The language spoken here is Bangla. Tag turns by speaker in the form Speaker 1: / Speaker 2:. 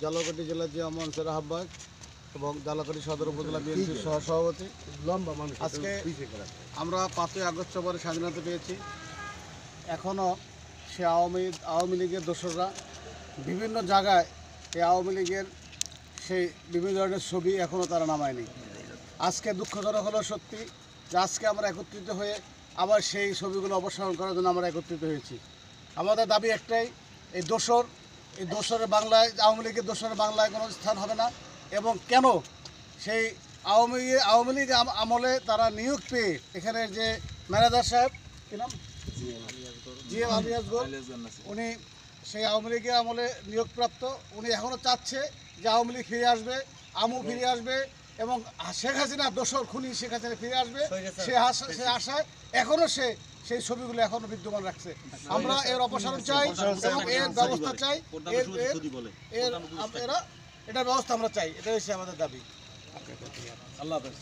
Speaker 1: জালকাঠি জেলা জিয়া মঞ্চের আহ্বায়ক এবং জালকাঠি সদর উপজেলা বিএনপির সহসভাপতি। আজকে আমরা 5ই আগস্ট পরে স্বাধীনতা পেয়েছি। এখনও সে আওয়ামী লীগের দোসররা বিভিন্ন জায়গায় এই আওয়ামী লীগের সেই বিভিন্ন ধরনের ছবি এখনও তারা নামায়নি। আজকে দুঃখজনক হলো সত্যি যে আজকে আমরা একত্রিত হয়ে আবার সেই ছবিগুলো অপসারণ করার জন্য আমরা একত্রিত হয়েছি। আমাদের দাবি একটাই, এই দোসরের বাংলায়, আওয়ামী লীগের দোসরের বাংলায় কোনো স্থান হবে না। এবং কেন সেই আওয়ামী লীগ আমলে তারা নিয়োগ পেয়ে এখানের যে ম্যানেজার সাহেব কি নাম জিএম আলিয়াসগর, উনি সেই আওয়ামী লীগের আমলে নিয়োগপ্রাপ্ত, উনি এখনও চাচ্ছে যে আওয়ামী লীগ ফিরে আসবে, আমু ফিরে আসবে এবং শেখ হাসিনা দোসর খুনি শেখ হাসিনা ফিরে আসবে, সে আশায় এখনও সেই ছবিগুলো এখনো বিদ্যমান রাখছে। আমরা এর অপসারণ চাই এবং এর ব্যবস্থা চাই, এটার ব্যবস্থা আমরা চাই। এটা হচ্ছে আমাদের দাবি। আল্লাহ হাফেজ।